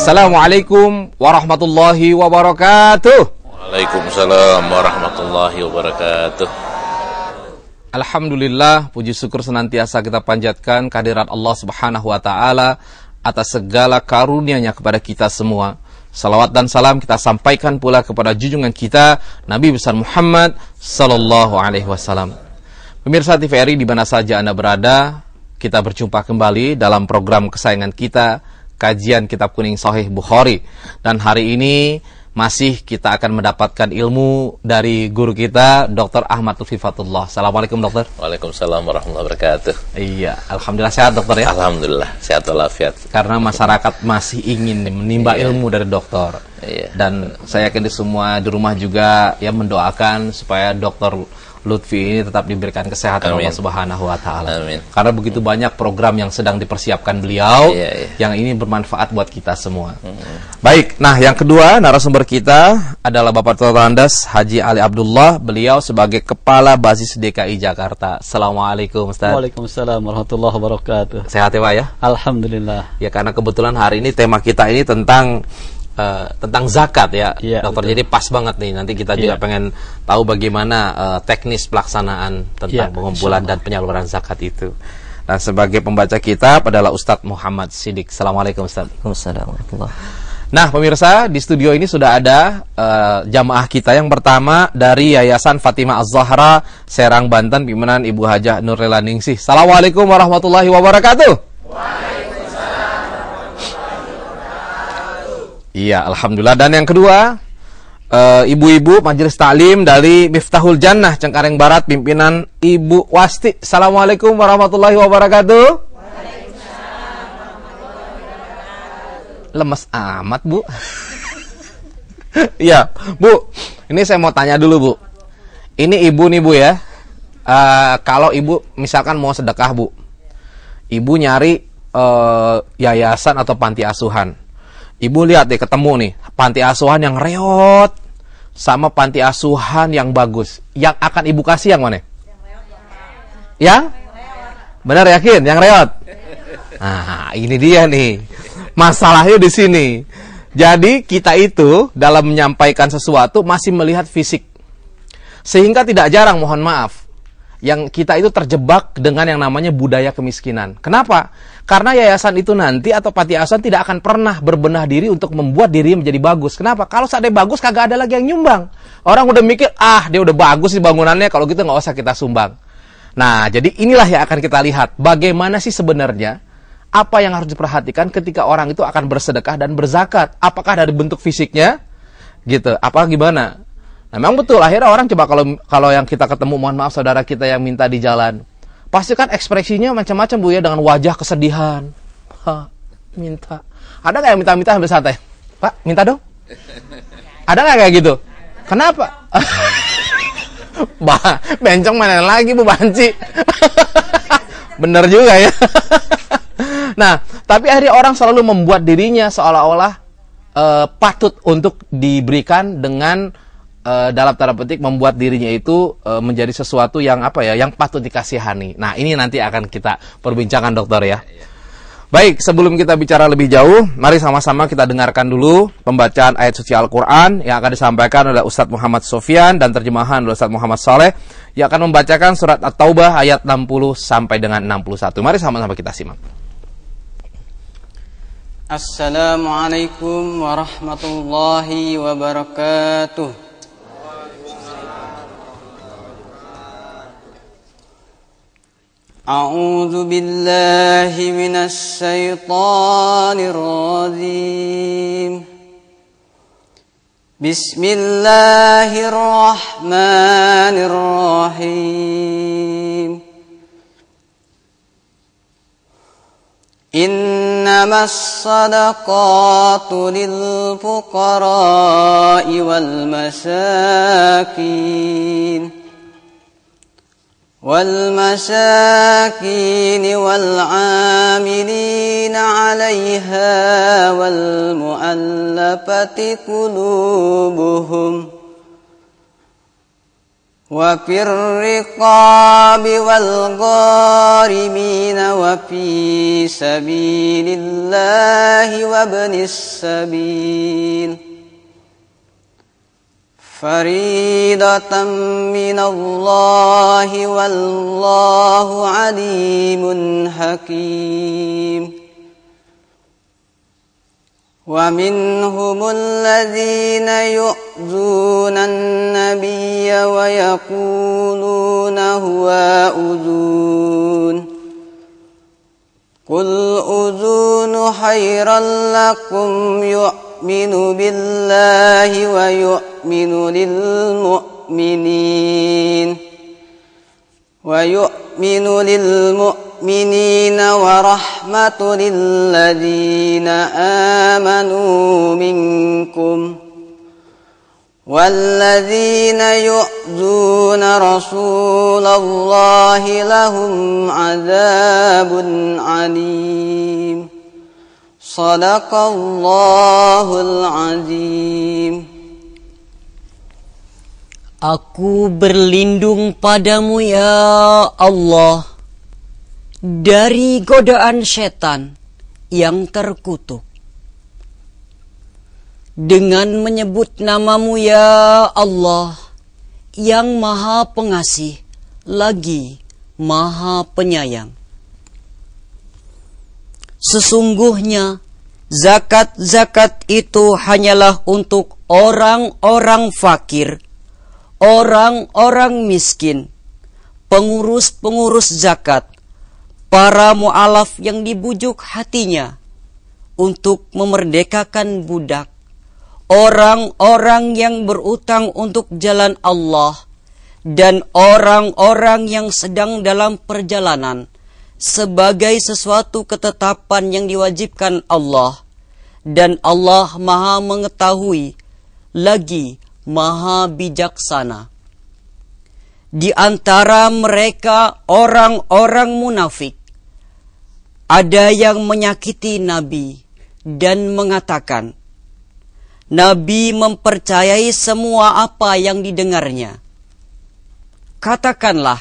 Assalamualaikum warahmatullahi wabarakatuh. Waalaikumsalam warahmatullahi wabarakatuh. Alhamdulillah, puji syukur senantiasa kita panjatkan kehadirat Allah Subhanahu wa taala atas segala karunia-Nya kepada kita semua. Salawat dan salam kita sampaikan pula kepada junjungan kita Nabi besar Muhammad sallallahu alaihi wasallam. Pemirsa TVRI di mana saja Anda berada, kita berjumpa kembali dalam program kesayangan kita, kajian Kitab Kuning Sahih Bukhari. Dan hari ini masih kita akan mendapatkan ilmu dari guru kita, Dr. Ahmad Lutfifatullah. Assalamualaikum dokter. Waalaikumsalam warahmatullahi wabarakatuh. Iya, alhamdulillah sehat dokter ya. Alhamdulillah sehat walafiat. Karena masyarakat masih ingin menimba ilmu dari dokter. Iya. Dan saya yakin di semua di rumah juga ya mendoakan supaya dokter Lutfi ini tetap diberikan kesehatan Allah Subhanahu wa taala. Amin. Karena begitu banyak program yang sedang dipersiapkan beliau, Iya. yang ini bermanfaat buat kita semua. Baik, nah yang kedua narasumber kita adalah Bapak Totandas Haji Ali Abdullah. Beliau sebagai Kepala Basis DKI Jakarta. Assalamualaikum Ustaz. Waalaikumsalam warahmatullahi wabarakatuh. Sehat ya Pak ya? Alhamdulillah. Ya karena kebetulan hari ini tema kita ini tentang zakat ya, dokter. Betul. Jadi pas banget nih. Nanti kita juga pengen tahu bagaimana teknis pelaksanaan tentang pengumpulan dan penyaluran zakat itu. Dan sebagai pembaca kitab adalah Ustadz Muhammad Siddiq. Assalamualaikum Ustadz. Waalaikumsalam. Nah pemirsa, di studio ini sudah ada jamaah kita yang pertama dari Yayasan Fatimah Az-Zahra Serang Banten, pimpinan Ibu Hajah Nurlela Ningsih. Assalamualaikum warahmatullahi wabarakatuh. Iya, alhamdulillah. Dan yang kedua, ibu-ibu Majelis Taklim dari Miftahul Jannah Cengkareng Barat, pimpinan Ibu Wasti. Assalamualaikum warahmatullahi wabarakatuh. Lemes amat, Bu. Iya, Bu. Ini saya mau tanya dulu, Bu. Ini ibu nih, Bu ya. Kalau ibu misalkan mau sedekah, Bu. Ibu nyari yayasan atau panti asuhan. Ibu lihat deh, ketemu nih panti asuhan yang reot sama panti asuhan yang bagus. Yang akan ibu kasih yang mana? Yang? Benar yakin? Yang reot? Nah, ini dia nih. Masalahnya di sini. Jadi kita itu dalam menyampaikan sesuatu masih melihat fisik. Sehingga tidak jarang, mohon maaf, yang kita itu terjebak dengan yang namanya budaya kemiskinan. Kenapa? Karena yayasan itu nanti atau panti asuhan tidak akan pernah berbenah diri untuk membuat dirinya menjadi bagus. Kenapa? Kalau seandainya bagus, kagak ada lagi yang nyumbang. Orang udah mikir, dia udah bagus sih bangunannya, kalau gitu nggak usah kita sumbang. Nah, jadi inilah yang akan kita lihat. Bagaimana sih sebenarnya apa yang harus diperhatikan ketika orang itu akan bersedekah dan berzakat? Apakah dari bentuk fisiknya? Gitu. Apa gimana? Nah, memang betul, akhirnya orang coba kalau yang kita ketemu, mohon maaf saudara kita yang minta di jalan, pasti kan ekspresinya macam-macam, Bu ya, dengan wajah kesedihan. Minta. Ada nggak yang minta-minta sambil santai? Pak, minta dong. Ada nggak kayak gitu? Kenapa? Bencong mana lagi, Bu Banci? Bener juga ya. Nah, tapi akhirnya orang selalu membuat dirinya seolah-olah patut untuk diberikan dengan dalam tanda petik membuat dirinya itu menjadi sesuatu yang yang patut dikasihani. Nah, ini nanti akan kita perbincangkan dokter ya. Baik, sebelum kita bicara lebih jauh, mari sama-sama kita dengarkan dulu pembacaan ayat suci Al-Quran yang akan disampaikan oleh Ustadz Muhammad Sofyan dan terjemahan oleh Ustadz Muhammad Saleh yang akan membacakan surat At-Taubah ayat 60 sampai dengan 61. Mari sama-sama kita simak. Assalamualaikum warahmatullahi wabarakatuh. أعوذ بالله من الشيطان الرجيم بسم الله الرحمن الرحيم إنما الصدقات للفقراء والمساكين والعاملين عليها والمؤلفة قلوبهم وفي الرقاب والغارمين وفي سبيل الله وابن السبيل فريضة من الله والله عليم حكيم ومنهم الذين يؤذون النبي ويقولون هو أذون قل أذون خيرا لكم يؤمن بالله ويؤمن للمؤمنين ورحمة للذين آمنوا منكم والذين يؤذون رسول الله لهم عذاب عليم صدق الله العظيم. Aku berlindung padamu ya Allah dari godaan setan yang terkutuk. Dengan menyebut namamu ya Allah yang maha pengasih lagi maha penyayang. Sesungguhnya zakat-zakat itu hanyalah untuk orang-orang fakir, orang-orang miskin, pengurus-pengurus zakat, para mu'alaf yang dibujuk hatinya untuk memerdekakan budak, orang-orang yang berutang untuk jalan Allah, dan orang-orang yang sedang dalam perjalanan sebagai sesuatu ketetapan yang diwajibkan Allah. Dan Allah maha mengetahui lagi maha bijaksana. Di antara mereka orang-orang munafik, ada yang menyakiti Nabi dan mengatakan, Nabi mempercayai semua apa yang didengarnya. Katakanlah,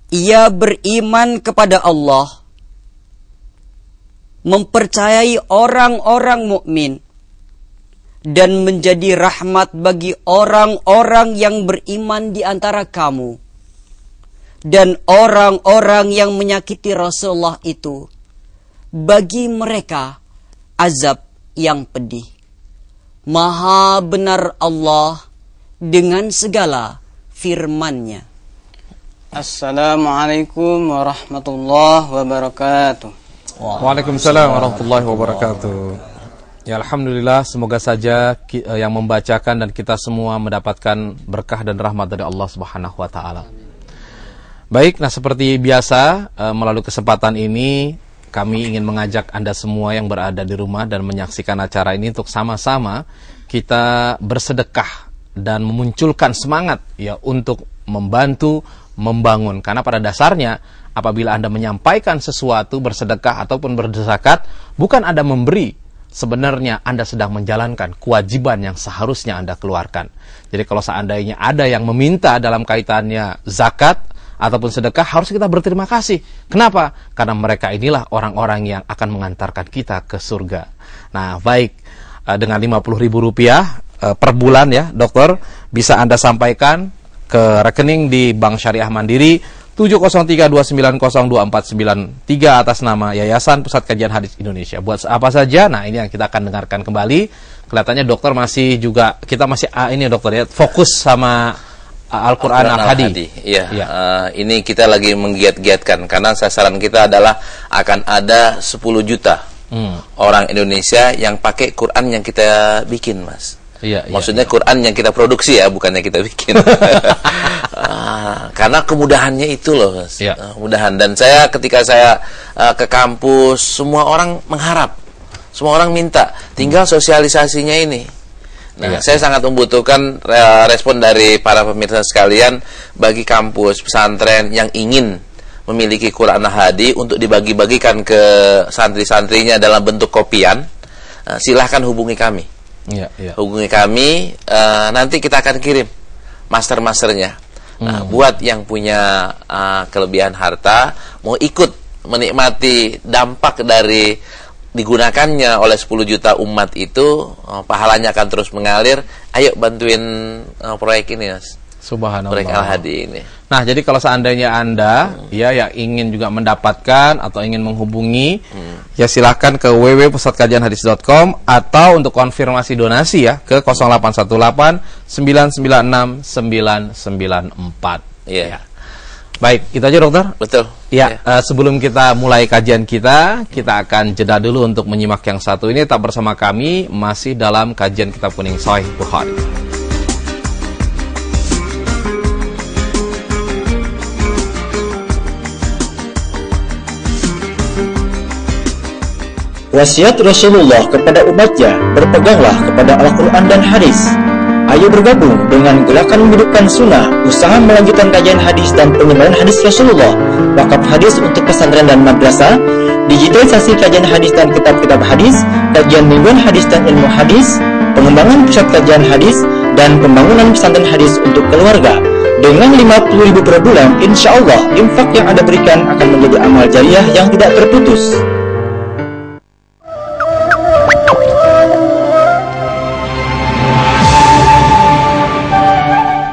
ia beriman kepada Allah, mempercayai orang-orang mukmin, dan menjadi rahmat bagi orang-orang yang beriman di antara kamu. Dan orang-orang yang menyakiti Rasulullah itu, bagi mereka azab yang pedih. Maha benar Allah dengan segala firman-Nya. Assalamualaikum warahmatullahi wabarakatuh. Waalaikumsalam warahmatullahi wabarakatuh. Ya, alhamdulillah, semoga saja yang membacakan dan kita semua mendapatkan berkah dan rahmat dari Allah Subhanahu wa taala. Baik, nah seperti biasa melalui kesempatan ini kami ingin mengajak Anda semua yang berada di rumah dan menyaksikan acara ini untuk sama-sama kita bersedekah dan memunculkan semangat ya untuk membantu membangun. Karena pada dasarnya apabila Anda menyampaikan sesuatu, bersedekah ataupun berzakat, bukan Anda memberi, sebenarnya Anda sedang menjalankan kewajiban yang seharusnya Anda keluarkan. Jadi kalau seandainya ada yang meminta dalam kaitannya zakat ataupun sedekah, harus kita berterima kasih. Kenapa? Karena mereka inilah orang-orang yang akan mengantarkan kita ke surga. Nah, baik, dengan Rp50.000 per bulan ya, dokter, bisa Anda sampaikan ke rekening di Bank Syariah Mandiri 70329024993 atas nama Yayasan Pusat Kajian Hadis Indonesia. Buat apa saja? Nah, ini yang kita akan dengarkan kembali. Kelihatannya dokter masih juga, kita masih ini dokter ya, fokus sama Al-Quran Al-Hadi. Iya. Ini kita lagi menggiat-giatkan karena sasaran kita adalah akan ada 10 juta orang Indonesia yang pakai Quran yang kita bikin, Mas. Maksudnya Quran yang kita produksi ya, bukannya kita bikin. Karena kemudahannya itu loh, Mas. Kemudahan. Dan saya ketika saya ke kampus, semua orang mengharap, semua orang minta, tinggal sosialisasinya ini. Nah, saya sangat membutuhkan respon dari para pemirsa sekalian bagi kampus pesantren yang ingin memiliki Quran Al-Hadi untuk dibagi-bagikan ke santri-santrinya dalam bentuk kopian. Silahkan hubungi kami. Hubungi kami, nanti kita akan kirim master-masternya. Nah, buat yang punya kelebihan harta, mau ikut menikmati dampak dari digunakannya oleh 10 juta umat itu, pahalanya akan terus mengalir. Ayo bantuin proyek ini, Mas. Subhanallah. Proyek Al-Hadi ini. Nah, jadi kalau seandainya Anda ya yang ingin juga mendapatkan atau ingin menghubungi, ya silahkan ke www.pusatkajianhadis.com atau untuk konfirmasi donasi ya ke 0818 996 994. Iya. Baik, itu aja dokter. Betul. Ya, sebelum kita mulai kajian kita akan jeda dulu untuk menyimak yang satu ini. Tetap bersama kami masih dalam kajian Kitab Kuning Sahih Bukhari. Wasiat Rasulullah kepada umatnya, berpeganglah kepada Al-Quran dan hadis. Ayo bergabung dengan gerakan menghidupkan sunnah, usaha melanjutkan kajian hadis dan penyebaran hadis Rasulullah, wakaf hadis untuk pesantren dan madrasah, digitalisasi kajian hadis dan kitab-kitab hadis, kajian mingguan hadis dan ilmu hadis, pengembangan pusat kajian hadis, dan pembangunan pesantren hadis untuk keluarga. Dengan 50.000 per bulan, insya Allah infak yang Anda berikan akan menjadi amal jariah yang tidak terputus.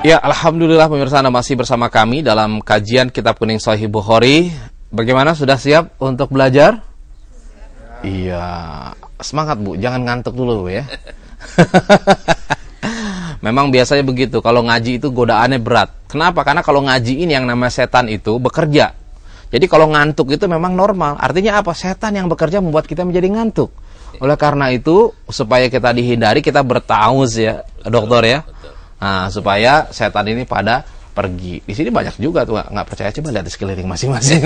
Ya, alhamdulillah pemirsa, Anda masih bersama kami dalam kajian Kitab Kuning Sahih Bukhari. Bagaimana, sudah siap untuk belajar? Iya, semangat Bu, jangan ngantuk dulu ya. Memang biasanya begitu, kalau ngaji itu godaannya berat. Kenapa? Karena kalau ngaji ini yang namanya setan itu bekerja. Jadi kalau ngantuk itu memang normal. Artinya apa? Setan yang bekerja membuat kita menjadi ngantuk. Oleh karena itu, supaya kita dihindari, kita bertauz ya, dokter ya. Nah, supaya setan ini pada pergi. Di sini banyak juga tuh, nggak percaya, coba lihat di sekeliling masing-masing.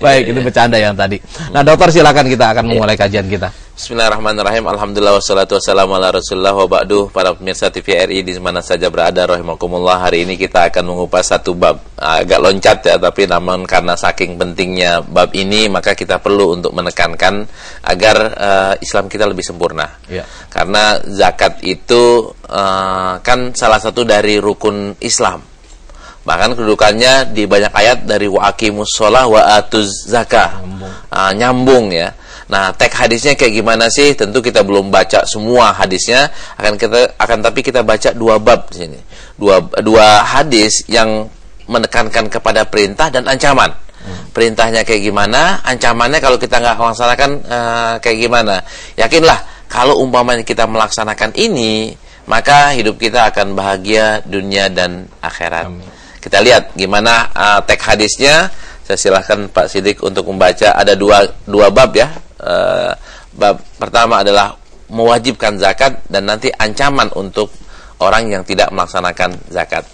Baik, itu bercanda yang tadi. Nah, dokter silakan, kita akan memulai kajian kita. Bismillahirrahmanirrahim. Alhamdulillah wassalatu wassalamu ala Rasulillah wa ba'du. Para pemirsa TVRI di mana saja berada, rahimakumullah. Hari ini kita akan mengupas satu bab, agak loncat ya, tapi namun karena saking pentingnya bab ini, maka kita perlu untuk menekankan agar Islam kita lebih sempurna. Ya. Karena zakat itu kan salah satu dari rukun Islam. Bahkan kedudukannya di banyak ayat dari wa aqimus shalah wa atuz zakah. Nyambung ya. Nah, teks hadisnya kayak gimana sih? Tentu kita belum baca semua hadisnya, tapi kita baca 2 bab di sini. Dua hadis yang menekankan kepada perintah dan ancaman. Perintahnya kayak gimana, ancamannya kalau kita nggak melaksanakan kayak gimana. Yakinlah kalau umpamanya kita melaksanakan ini, maka hidup kita akan bahagia dunia dan akhirat. Amin. Kita lihat gimana teks hadisnya. Saya silahkan Pak Sidik untuk membaca. Ada dua bab ya. Bab pertama adalah mewajibkan zakat dan nanti ancaman untuk orang yang tidak melaksanakan zakat.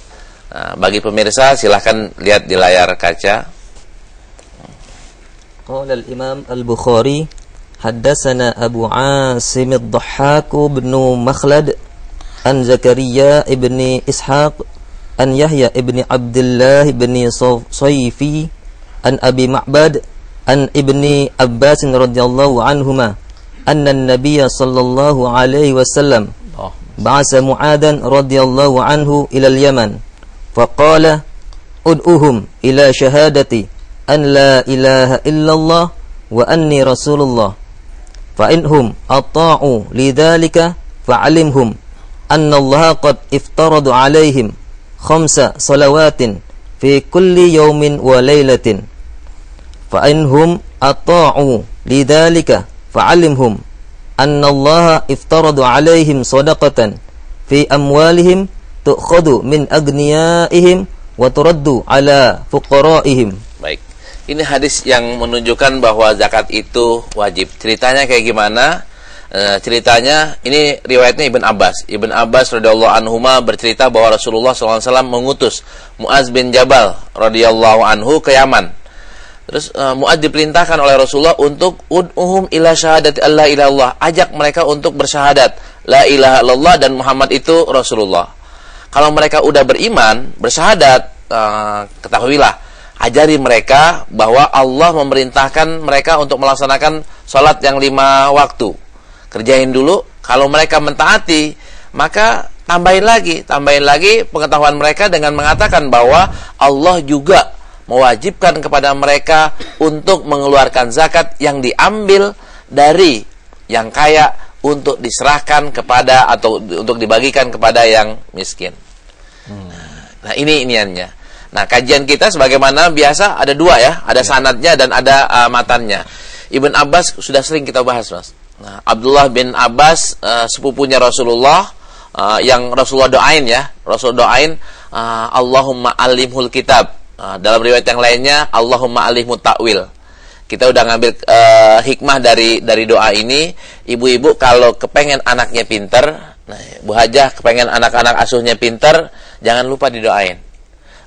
Bagi pemirsa silahkan lihat di layar kaca. Qala al-Imam Al-Bukhari haddatsana Abu Asim ad-Dhahhak bin Makhlad an Zakaria ibni Ishaq an Yahya ibni Abdullah ibni Sayfi an Abi Ma'bad an Ibni Abbas radhiyallahu anhuma anna an-nabiy sallallahu alaihi wasallam ba'atha Mu'adan radhiyallahu anhu ila al-Yaman faqala ud'uhum ila shahadati an la ilaha illallah wa anni rasulullah fa inhum ata'u lidzalika fa'alimhum anna Allah qad iftarada alaihim 5 salawatin fi kulli yawmin wa laylatin fa inhum ata'u lidzalika fa'alimhum anna Allah iftarada alaihim sadaqatan fi amwalihim tu'khadhu min agniyaihim wa turaddu ala fuqaraihim. Baik. Ini hadis yang menunjukkan bahwa zakat itu wajib. Ceritanya kayak gimana? Ceritanya ini riwayatnya Ibn Abbas. Ibn Abbas radhiyallahu anhuma bercerita bahwa Rasulullah SAW mengutus Mu'az bin Jabal radhiyallahu anhu ke Yaman. Terus Mu'az diperintahkan oleh Rasulullah untuk ud'uhum ila syahadati alla ilaha illallah, ajak mereka untuk bersyahadat la ilaha illallah dan Muhammad itu Rasulullah. Kalau mereka udah beriman, bersyahadat, ketahuilah, ajari mereka bahwa Allah memerintahkan mereka untuk melaksanakan sholat yang 5 waktu. Kerjain dulu. Kalau mereka mentaati, maka tambahin lagi pengetahuan mereka dengan mengatakan bahwa Allah juga mewajibkan kepada mereka untuk mengeluarkan zakat yang diambil dari yang kaya untuk diserahkan kepada atau untuk dibagikan kepada yang miskin. Nah, ini iniannya. Nah, kajian kita sebagaimana biasa ada dua ya, ada sanadnya dan ada matannya. Ibn Abbas sudah sering kita bahas, Mas. Nah, Abdullah bin Abbas sepupunya Rasulullah yang Rasulullah doain ya. Rasul doain Allahumma alimhul kitab. Dalam riwayat yang lainnya Allahumma alimhu ta'wil. Kita udah ngambil hikmah dari doa ini. Ibu-ibu kalau kepengen anaknya pinter, nah, Bu Hajah kepengen anak-anak asuhnya pinter, jangan lupa didoain.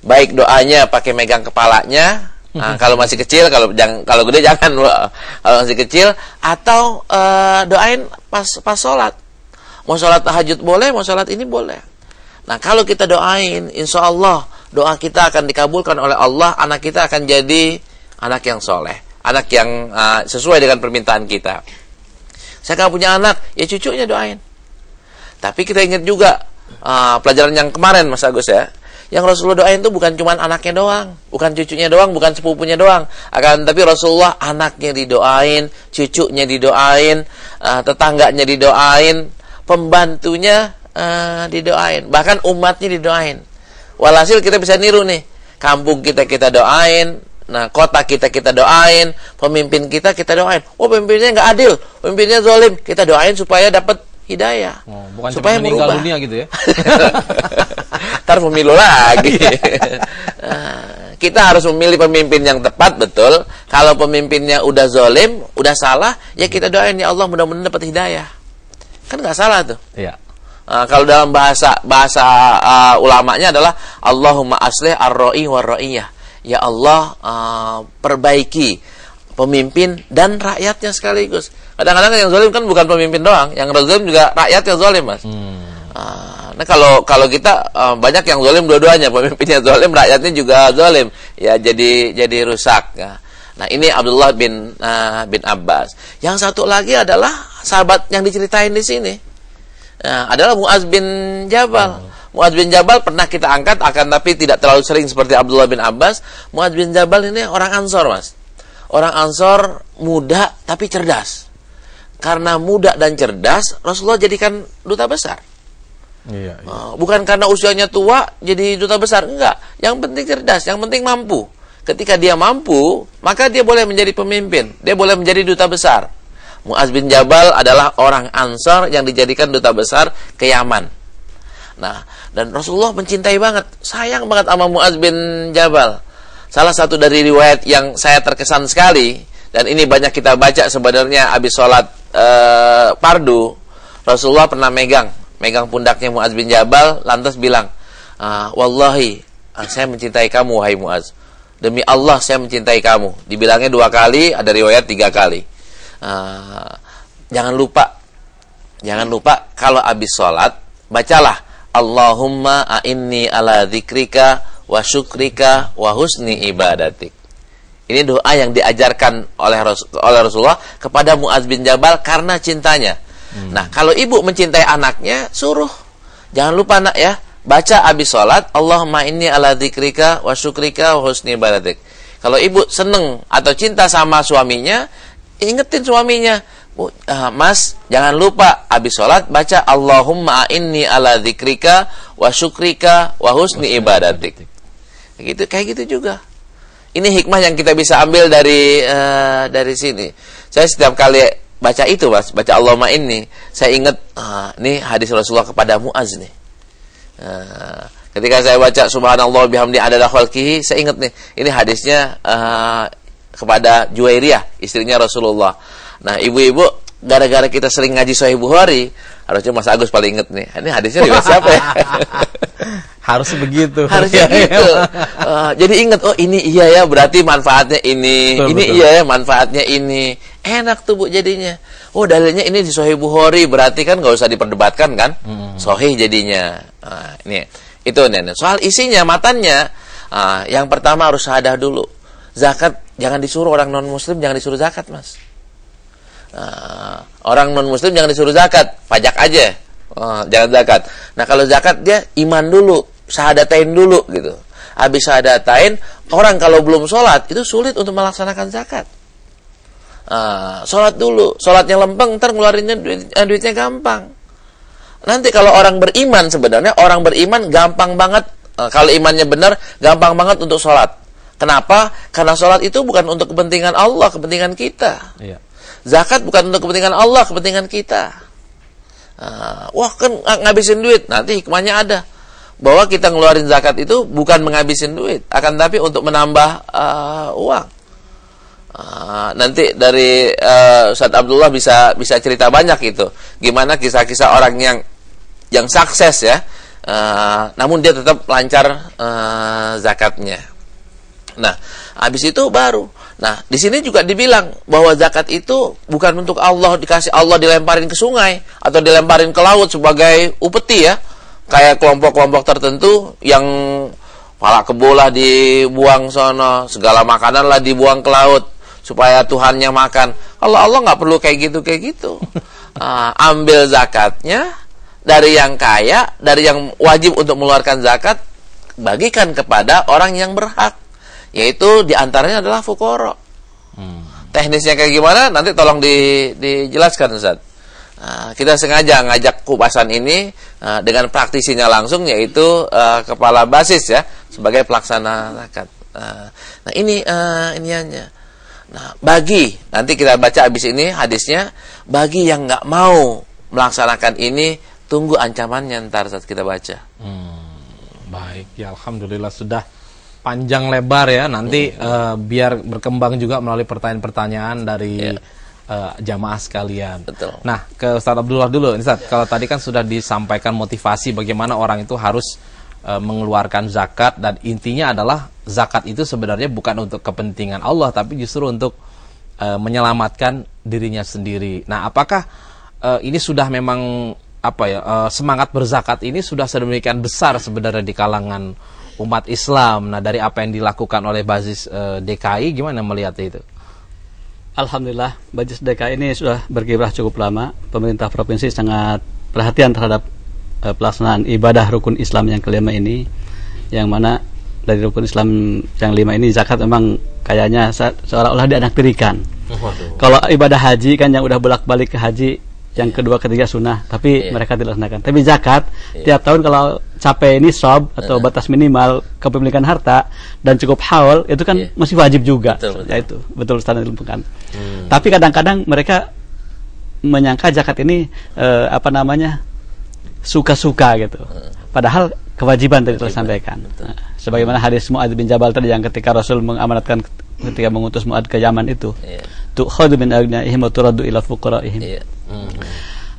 Baik doanya pakai megang kepalanya. Nah, kalau masih kecil, kalau gede jangan. Kalau masih kecil, atau doain pas sholat. Mau sholat tahajud boleh, mau sholat ini boleh. Nah, kalau kita doain, insya Allah doa kita akan dikabulkan oleh Allah. Anak kita akan jadi anak yang soleh, anak yang sesuai dengan permintaan kita. Saya nggak punya anak, ya cucunya doain. Tapi kita ingat juga pelajaran yang kemarin, Mas Agus ya. Yang Rasulullah doain itu bukan cuma anaknya doang, bukan cucunya doang, bukan sepupunya doang. Tapi Rasulullah anaknya didoain, cucunya didoain, tetangganya didoain, pembantunya didoain, bahkan umatnya didoain. Walhasil kita bisa niru nih, kampung kita doain, nah kota kita doain, pemimpin kita doain. Oh, pemimpinnya nggak adil, pemimpinnya zalim, kita doain supaya dapat hidayah, bukan supaya cuma meninggal merubah dunia gitu ya. Ntar pemilu lagi. Kita harus memilih pemimpin yang tepat, betul. Kalau pemimpinnya udah zalim, udah salah, ya kita doain, ya Allah mudah-mudahan dapat hidayah. Kan nggak salah tuh. Iya. Kalau dalam bahasa ulamanya adalah Allahumma aslih ar-ra'i war-ra'iyah. Ya Allah, perbaiki pemimpin dan rakyatnya sekaligus. Kadang-kadang yang zalim kan bukan pemimpin doang, yang zalim juga rakyat yang zalim, Mas. Nah, kalau kita banyak yang zalim dua-duanya, pemimpinnya zalim, rakyatnya juga zalim, ya jadi rusak. Ya. Nah, ini Abdullah bin Abbas. Yang satu lagi adalah sahabat yang diceritain di sini. Nah, adalah Mu'adz bin Jabal. Mu'adz bin Jabal pernah kita angkat, akan tapi tidak terlalu sering seperti Abdullah bin Abbas. Mu'adz bin Jabal ini orang Ansor, Mas. Orang Ansor muda tapi cerdas. Karena muda dan cerdas, Rasulullah jadikan duta besar. Iya. Bukan karena usianya tua jadi duta besar, enggak. Yang penting cerdas, yang penting mampu. Ketika dia mampu, maka dia boleh menjadi pemimpin, dia boleh menjadi duta besar. Mu'adz bin Jabal adalah orang Ansar yang dijadikan duta besar ke Yaman. Nah, dan Rasulullah mencintai banget, sayang banget sama Mu'adz bin Jabal. Salah satu dari riwayat yang saya terkesan sekali, dan ini banyak kita baca sebenarnya habis sholat fardu, Rasulullah pernah megang pundaknya Mu'adz bin Jabal, lantas bilang, wallahi, saya mencintai kamu, wahai Mu'adz. Demi Allah saya mencintai kamu. Dibilangnya 2 kali, ada riwayat 3 kali. Jangan lupa kalau habis sholat bacalah Allahumma a'inni ala dzikrika wa syukrika wa husni ibadatik. Ini doa yang diajarkan oleh Rasulullah kepada Mu'adz bin Jabal karena cintanya. Nah, kalau ibu mencintai anaknya, suruh, jangan lupa nak ya, baca habis sholat Allahumma inni ala dzikrika wa syukrika wa husni ibadatik. Kalau ibu seneng atau cinta sama suaminya, ingetin suaminya, Mas, jangan lupa habis sholat baca Allahumma inni ala dzikrika wa syukrika wa husni ibadatik. Kayak gitu juga. Ini hikmah yang kita bisa ambil dari sini. Saya setiap kali baca itu, Mas, baca Allahumma inni, saya ingat nih hadis Rasulullah kepada Mu'adz nih. Ketika saya baca subhanallah bihamdi adada khalqihi, saya ingat nih, ini hadisnya kepada Juwairiyah, istrinya Rasulullah. Nah, ibu-ibu, gara-gara kita sering ngaji Sahih Bukhari, harusnya Mas Agus paling inget nih. Ini hadisnya riwayat siapa ya? Harus begitu. Harusnya gitu. Jadi inget, oh ini iya ya, berarti manfaatnya ini. Betul, ini betul. Iya ya, manfaatnya ini. Enak tuh Bu jadinya. Oh, dalilnya ini di Sahih Bukhari, berarti kan nggak usah diperdebatkan kan? Sahih jadinya. Ini itu nih. Soal isinya, matannya, yang pertama harus syahadah dulu. Zakat jangan disuruh orang non muslim, jangan disuruh zakat, Mas. Orang non muslim jangan disuruh zakat, pajak aja. Jangan zakat. Nah, kalau zakat dia iman dulu, syahadatain dulu gitu. Habis syahadatain, orang kalau belum sholat itu sulit untuk melaksanakan zakat. Sholat dulu, sholatnya lempeng, ntar ngeluarinnya duitnya gampang. Nanti kalau orang beriman, sebenarnya orang beriman gampang banget, kalau imannya benar, gampang banget untuk sholat. Kenapa? Karena sholat itu bukan untuk kepentingan Allah, kepentingan kita. Iya. Zakat bukan untuk kepentingan Allah, kepentingan kita. Wah, kan ngabisin duit. Nanti hikmahnya ada, bahwa kita ngeluarin zakat itu bukan menghabisin duit, akan tapi untuk menambah uang. Nanti dari Ustadz Abdullah bisa cerita banyak itu, gimana kisah-kisah orang yang sukses ya, namun dia tetap lancar zakatnya. Nah, habis itu baru. Nah, di sini juga dibilang bahwa zakat itu bukan untuk Allah, dikasih Allah dilemparin ke sungai atau dilemparin ke laut sebagai upeti ya, kayak kelompok-kelompok tertentu yang pala kebo lah dibuang sono, segala makanan lah dibuang ke laut supaya Tuhannya makan. Kalau Allah nggak perlu kayak gitu. Ambil zakatnya dari yang kaya, dari yang wajib untuk mengeluarkan zakat, bagikan kepada orang yang berhak, yaitu diantaranya adalah fuqara. Teknisnya kayak gimana? Nanti tolong dijelaskan, Ustaz. Kita sengaja ngajak kupasan ini dengan praktisinya langsung, yaitu kepala basis ya, sebagai pelaksana zakat. Nah, ini iniannya. Nah, bagi, nanti kita baca habis ini hadisnya, bagi yang nggak mau melaksanakan ini, tunggu ancamannya ntar saat kita baca. Baik, ya alhamdulillah sudah panjang lebar ya. Nanti biar berkembang juga melalui pertanyaan-pertanyaan dari jamaah sekalian. Betul. Nah, ke Ustaz Abdullah dulu. Ustaz, kalau tadi kan sudah disampaikan motivasi bagaimana orang itu harus mengeluarkan zakat, dan intinya adalah zakat itu sebenarnya bukan untuk kepentingan Allah, tapi justru untuk menyelamatkan dirinya sendiri. Nah, apakah ini sudah memang semangat berzakat ini sudah sedemikian besar sebenarnya di kalangan umat Islam? Nah, dari apa yang dilakukan oleh Basis DKI, gimana melihat itu? Alhamdulillah, Basis DKI ini sudah berkiprah cukup lama. Pemerintah provinsi sangat perhatian terhadap pelaksanaan ibadah rukun Islam yang kelima ini, yang mana dari rukun Islam yang 5 ini zakat memang kayaknya seolah-olah dianaktirikan. Kalau ibadah haji kan yang udah bolak-balik ke haji, yang kedua ketiga sunnah, tapi mereka tidak laksanakan. Tapi zakat tiap tahun kalau capai nisab atau batas minimal kepemilikan harta dan cukup haul, itu kan masih wajib juga. Yaitu betul standar dilempengkan. Tapi kadang-kadang mereka menyangka zakat ini suka-suka gitu. Padahal kewajiban tadi telah disampaikan. Sebagaimana hadis Mu'adz bin Jabal tadi, yang ketika Rasul mengamanatkan ketika mengutus Mu'adz ke Yaman itu, tu'khadhu min aghniyahim wa turaddu ila fuqaraihim.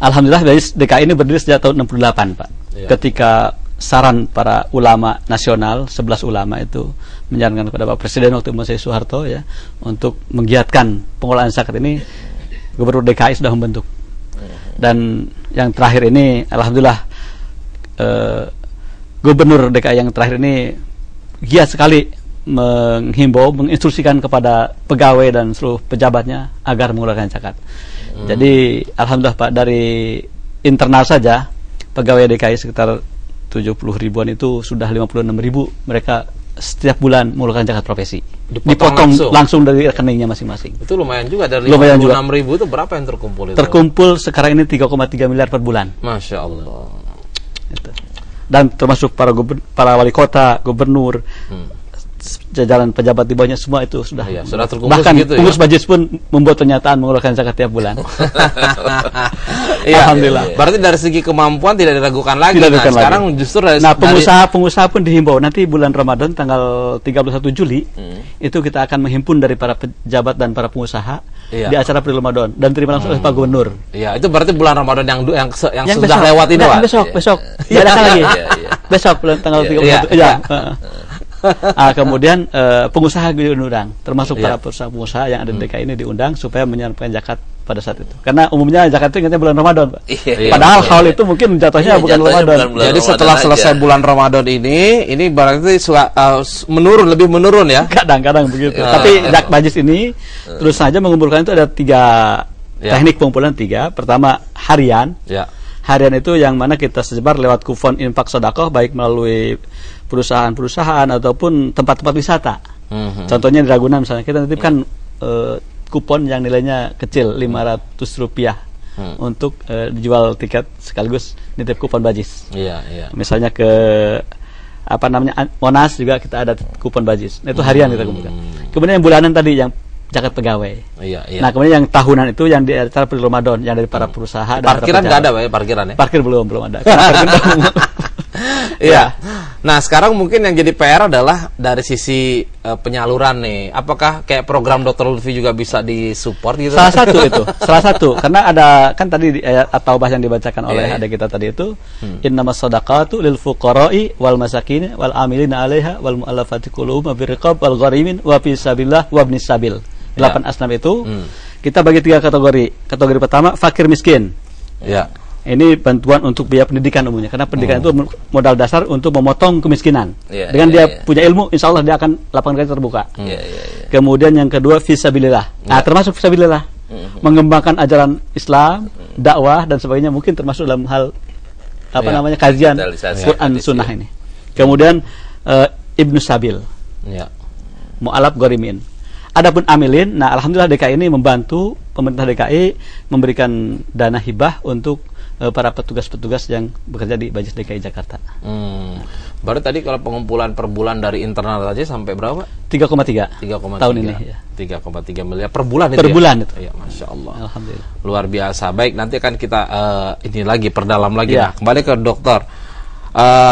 Alhamdulillah, Basis DKI ini berdiri sejak tahun 68, Pak. Ketika saran para ulama nasional, 11 ulama itu menyarankan kepada Pak Presiden waktu Masih Soeharto ya, untuk menggiatkan pengelolaan zakat ini, Gubernur DKI sudah membentuk. Dan yang terakhir ini, alhamdulillah, Gubernur DKI yang terakhir ini giat sekali menghimbau, menginstruksikan kepada pegawai dan seluruh pejabatnya agar mengeluarkan zakat. Jadi alhamdulillah, Pak, dari internal saja pegawai DKI sekitar 70 ribuan itu sudah 56 ribu mereka setiap bulan mengeluarkan zakat profesi. Dipotong langsung dari rekeningnya masing-masing. Itu lumayan juga, dari 56 ribu itu berapa yang terkumpul itu? Terkumpul sekarang ini 3,3 miliar per bulan. Masya Allah. Itu. Dan termasuk para wali kota, gubernur, jajaran pejabat di bawahnya, semua itu sudah terkumpul. Bahkan pengurus Basis pun membuat pernyataan mengeluarkan zakat tiap bulan. Alhamdulillah. Berarti dari segi kemampuan tidak diragukan lagi. Sekarang justru pengusaha pun dihimbau nanti bulan Ramadan tanggal 31 Juli itu kita akan menghimpun dari para pejabat dan para pengusaha di acara April Ramadan dan terima langsung oleh Pak Gubernur. Iya, itu berarti bulan Ramadan yang sudah lewat ini, Pak. Besok. Tidak ada lagi. Besok tanggal 31. Kemudian pengusaha diundang, termasuk para pengusaha yang ada di DKI ini diundang supaya menyampaikan zakat pada saat itu. Karena umumnya zakat itu ingatnya bulan Ramadan, Pak. Padahal hal itu mungkin jatuhnya bukan Ramadan. Jadi setelah selesai bulan Ramadan ini berarti menurun, lebih menurun ya? Kadang-kadang begitu. Tapi Basis ini terus saja mengumpulkan itu ada 3 teknik pengumpulan 3. Pertama harian. harian itu yang mana kita sebar lewat kupon infak sedekah, baik melalui perusahaan-perusahaan ataupun tempat-tempat wisata. Contohnya di Ragunan misalnya, kita nitipkan kupon yang nilainya kecil, Rp500 untuk dijual tiket sekaligus nitip kupon bajis. Misalnya ke Monas juga kita ada kupon bajis. Nah, itu harian kita kumpulkan. Kemudian yang bulanan tadi yang zakat pegawai. Nah, kemudian yang tahunan itu yang di acara Ramadan yang dari para perusahaan. Parkiran nggak ada, Pak, ya, parkiran ya? Parkir belum ada. Iya. Nah, sekarang mungkin yang jadi PR adalah dari sisi penyaluran nih. Apakah kayak program Dr. Lutfi juga bisa disupport gitu? Salah satu. Karena ada kan tadi di ayat At-Taubah yang dibacakan oleh adik kita tadi itu, innamas shadaqatu lil fuqara'i wal masakin wal amilina 'alaiha wal mu'allafati qulubuhum wa birriqab wal gharimin wa fi sabilillah wa ibnis sabil. 8 asnaf itu kita bagi 3 kategori. Kategori pertama fakir miskin. Ini bantuan untuk biaya pendidikan umumnya, karena pendidikan itu modal dasar untuk memotong kemiskinan. Dengan dia punya ilmu, insya Allah dia akan lapangan kerja terbuka. Kemudian yang kedua fisabilillah. Nah, termasuk fisabilillah, mengembangkan ajaran Islam, dakwah dan sebagainya, mungkin termasuk dalam hal kajian Quran Sunnah ini. Kemudian Ibnu Sabil, Mu'alaf Gharimin. Adapun amilin, nah alhamdulillah DKI ini membantu, pemerintah DKI memberikan dana hibah untuk para petugas-petugas yang bekerja di Bajis DKI Jakarta. Baru tadi kalau pengumpulan per bulan dari internal saja sampai berapa? 3,3 tahun ini ya. 3,3 miliar per bulan itu. Per bulan itu. Ya, Masya Allah. Alhamdulillah. Luar biasa. Baik, nanti akan kita ini lagi perdalam lagi. Nah, kembali ke dokter.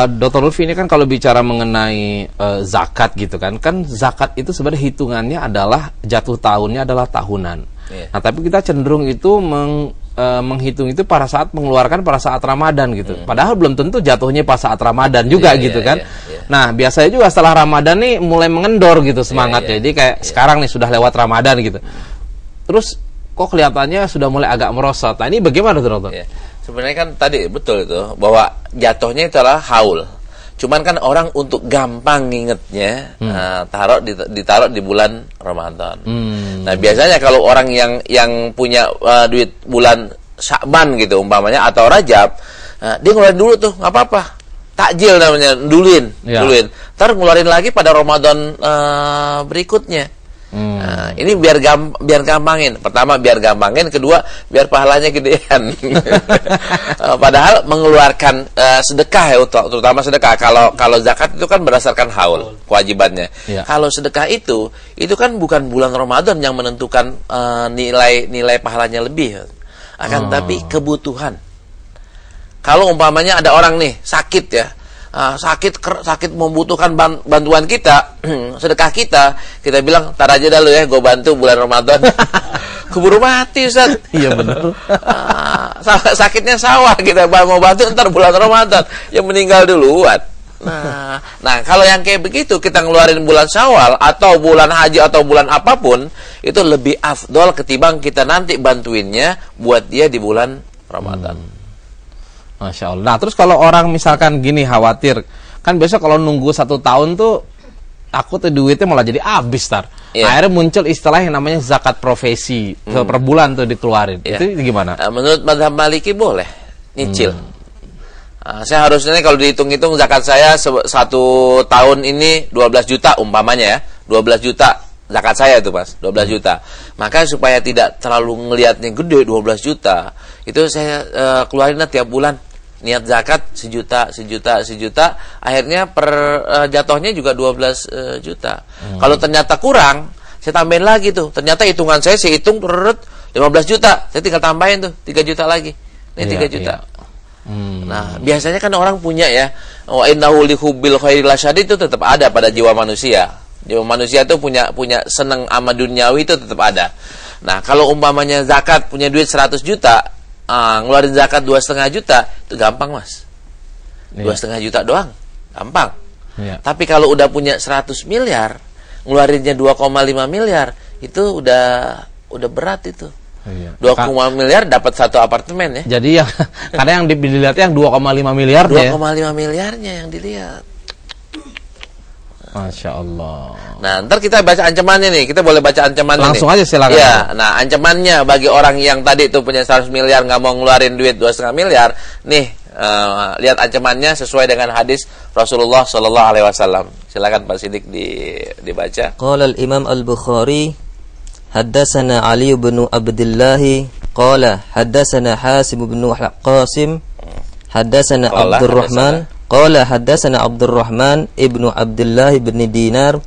Dr. Lutfi ini kan kalau bicara mengenai zakat gitu kan zakat itu sebenarnya hitungannya adalah jatuh tahunnya adalah tahunan. Nah, tapi kita cenderung itu menghitung itu pada saat mengeluarkan pada saat Ramadan gitu. Padahal belum tentu jatuhnya pas saat Ramadan juga gitu kan. Nah, biasanya juga setelah Ramadan nih mulai mengendor gitu semangatnya. Jadi kayak sekarang nih sudah lewat Ramadan gitu. Terus kok kelihatannya sudah mulai agak merosot. Nah, ini bagaimana tuh, dokter? Sebenarnya kan tadi betul itu bahwa jatuhnya itu adalah haul. Cuman kan orang untuk gampang ngingetnya ditaruh di bulan Ramadan. Nah, biasanya kalau orang yang punya duit bulan Sya'ban gitu umpamanya atau Rajab, dia ngeluarin dulu tuh, nggak apa-apa. Takjil namanya, duluin. Ntar ngeluarin lagi pada Ramadan berikutnya. Nah, ini biar gampangin. Pertama biar gampangin, kedua biar pahalanya gedean. Padahal mengeluarkan sedekah ya, terutama sedekah. Kalau zakat itu kan berdasarkan haul kewajibannya. Kalau sedekah itu kan bukan bulan Ramadan yang menentukan nilai pahalanya lebih, akan tapi kebutuhan. Kalau umpamanya ada orang nih sakit ya. Sakit membutuhkan bantuan kita, sedekah kita bilang tar aja dah lu ya, gue bantu bulan Ramadan. Keburu mati, Ustaz. Iya benar. Sakitnya sawah, kita mau bantu ntar bulan Ramadan, yang meninggal duluan. Nah, kalau yang kayak begitu kita ngeluarin bulan Syawal atau bulan haji atau bulan apapun, itu lebih afdol ketimbang kita nanti bantuinnya buat dia di bulan Ramadan. Masya Allah. Nah, terus kalau orang misalkan gini khawatir, kan biasa kalau nunggu 1 tahun tuh takut duitnya malah jadi habis tar. Akhirnya muncul istilah yang namanya zakat profesi per bulan tuh dikeluarin. Itu gimana? Menurut mazhab Maliki boleh nyicil. Saya harusnya kalau dihitung-hitung zakat saya 1 tahun ini 12 juta umpamanya ya, 12 juta zakat saya itu Mas, 12 juta. Maka supaya tidak terlalu ngelihatnya gede 12 juta, itu saya keluarin tiap bulan. Niat zakat sejuta, akhirnya per jatuhnya juga 12 juta. Kalau ternyata kurang, saya tambahin lagi tuh. Ternyata hitungan saya hitung 15 juta, saya tinggal tambahin tuh 3 juta lagi. Ini 3 juta. Nah, biasanya kan orang punya ya, wa innahu li hubbil khairi lasyadid, itu tetap ada pada jiwa manusia. Jiwa manusia tuh punya seneng sama duniawi itu tetap ada. Nah, kalau umpamanya zakat punya duit 100 juta, ngeluarin zakat 2,5 juta itu gampang Mas. 2,5 juta doang gampang. Tapi kalau udah punya 100 miliar ngeluarinnya 2,5 miliar itu udah berat itu. 2,5 miliar dapat 1 apartemen ya. Jadi yang karena yang dilihat yang 2,5 miliar 2,5 miliarnya yang dilihat. Masya Allah. Nah, ntar kita baca ancamannya nih. Kita boleh baca ancamannya langsung nih. Aja silakan. Ya, nah ancamannya bagi orang yang tadi itu punya 100 miliar nggak mau ngeluarin duit 2,5 miliar, nih lihat ancamannya sesuai dengan hadis Rasulullah Sallallahu Alaihi Wasallam. Silakan Pak Sidik dibaca. Qala al-Imam al-Bukhari, haddatsana Ali bin Abdullah, qala haddatsana Hasim bin Qasim, haddatsana Abdurrahman. قال حدثنا عبد الرحمن ابن عبد الله بن دينار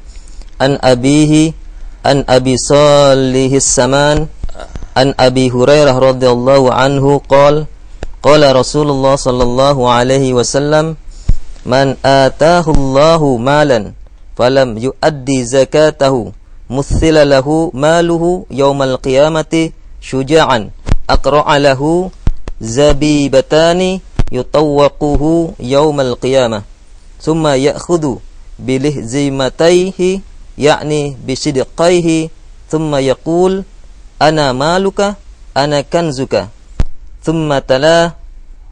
عن أبيه عن أبي صالح السمان عن أبي هريرة رضي الله عنه قال قال رسول الله صلى الله عليه وسلم من آتاه الله مالا فلم يؤدي زكاته مثل له ماله يوم القيامة شجاعا أقرع له زبيبتان يطوقه يوم القيامة ثم يأخذ بلهزيمتيه يعني بصدقيه ثم يقول أنا مالك أنا كنزك ثم تلا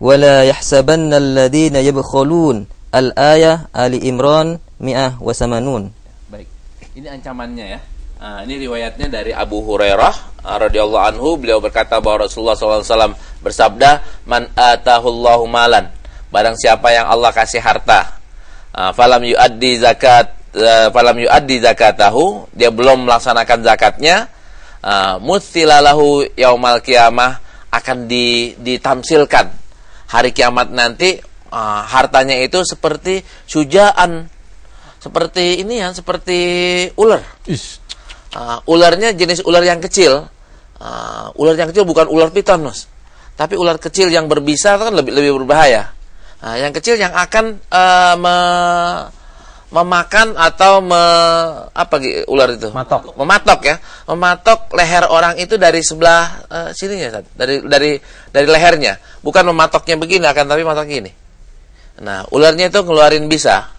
ولا يحسبن الذين يبخلون الآية آل Imran 180. Baik, ini ancamannya ya. Ini riwayatnya dari Abu Hurairah radhiyallahu anhu. Beliau berkata bahwa Rasulullah SAW bersabda, man atahullahu malan, barang siapa yang Allah kasih harta, falam yuaddi zakatahu, dia belum melaksanakan zakatnya, muthilalahu yaumal qiyamah, akan ditamsilkan hari kiamat nanti, hartanya itu seperti sujaan, seperti ini ya, seperti ular. Ularnya jenis ular yang kecil. Ular yang kecil bukan ular piton, Mas. Tapi ular kecil yang berbisa itu kan lebih berbahaya. Yang kecil yang akan memakan atau ular itu? Mematok ya. Mematok leher orang itu dari sebelah sininya, dari lehernya. Bukan mematoknya begini, akan tapi matok gini. Nah, ularnya itu ngeluarin bisa.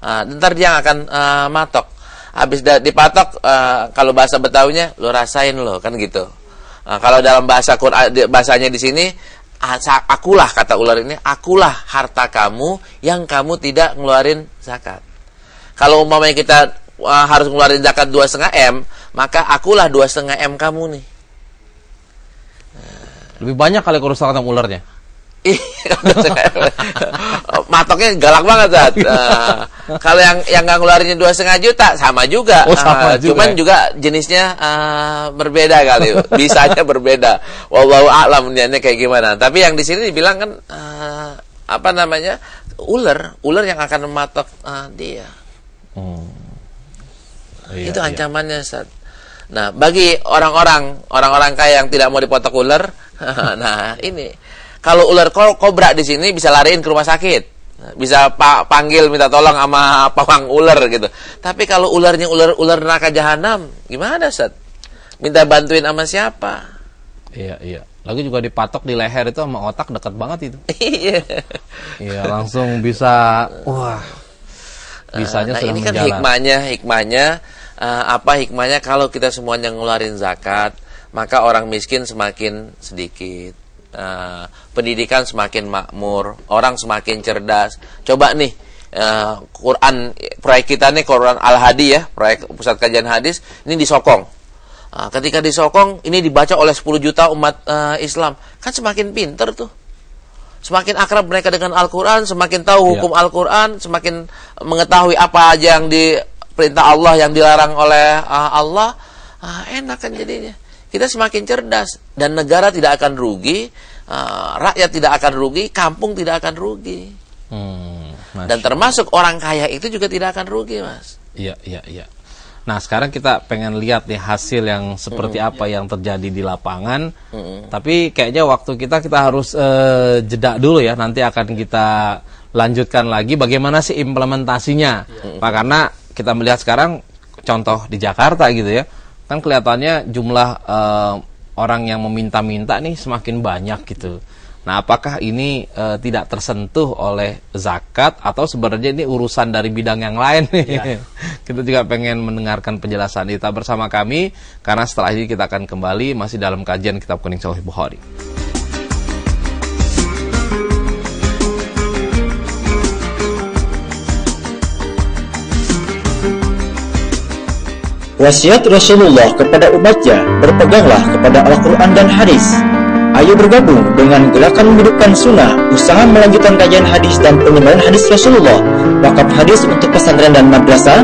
Ntar dia akan matok. Habis dipatok, kalau bahasa Betawinya, lo rasain lo, kan gitu. Kalau dalam bahasa Quran, bahasanya di sini, akulah, kata ular ini, akulah harta kamu yang kamu tidak ngeluarin zakat. Kalau umpamanya kita harus ngeluarin zakat 2,5 M, maka akulah 2,5 M kamu nih. Lebih banyak kali kerusakan ularnya. Matoknya galak banget, Zat. Kalau yang nggak ngeluarinnya 2,5 juta sama juga. Sama juga. Cuman juga jenisnya berbeda kali. Bisanya berbeda. Wallahu a'lam niatnya kayak gimana. Tapi yang di sini dibilang kan ular yang akan mematok dia. Itu ancamannya, Zat. Nah, bagi orang-orang kaya yang tidak mau dipotok ular, nah ini. Kalau ular kobra di sini bisa lariin ke rumah sakit, bisa panggil minta tolong sama pawang ular gitu. Tapi kalau ularnya ular neraka jahanam, gimana, Ustaz? Minta bantuin sama siapa? Iya. Lagi juga dipatok di leher itu sama otak, dekat banget itu. Iya, langsung bisa, wah, bisanya sudah ini kan menjalan. hikmahnya apa hikmahnya kalau kita semuanya ngeluarin zakat, maka orang miskin semakin sedikit. Pendidikan semakin makmur, orang semakin cerdas. Coba nih, Quran, proyek kita nih Quran Al-Hadi ya, proyek Pusat Kajian Hadis, ini disokong. Ketika disokong, ini dibaca oleh 10 juta umat Islam, kan semakin pinter tuh. Semakin akrab mereka dengan Al-Quran, semakin tahu hukum Al-Quran, semakin mengetahui apa aja yang diperintah Allah, yang dilarang oleh Allah. Enak kan jadinya. Kita semakin cerdas dan negara tidak akan rugi, rakyat tidak akan rugi, kampung tidak akan rugi. Dan termasuk orang kaya itu juga tidak akan rugi, Mas. Iya. Nah, sekarang kita pengen lihat nih hasil yang seperti apa yang terjadi di lapangan. Tapi kayaknya waktu kita harus jeda dulu ya. Nanti akan kita lanjutkan lagi bagaimana sih implementasinya. Pak, karena kita melihat sekarang contoh di Jakarta gitu ya. Kan kelihatannya jumlah orang yang meminta-minta nih semakin banyak gitu. Nah, apakah ini tidak tersentuh oleh zakat atau sebenarnya ini urusan dari bidang yang lain nih? Ya. Kita juga pengen mendengarkan penjelasan. Tetap bersama kami karena setelah ini kita akan kembali masih dalam kajian Kitab Kuning Sahih Bukhari. Wasiat Rasulullah kepada umatnya, berpeganglah kepada Al-Quran dan hadis. Ayo bergabung dengan gerakan menghidupkan sunnah, usaha melanjutkan kajian hadis dan penyebaran hadis Rasulullah, wakaf hadis untuk pesantren dan madrasah,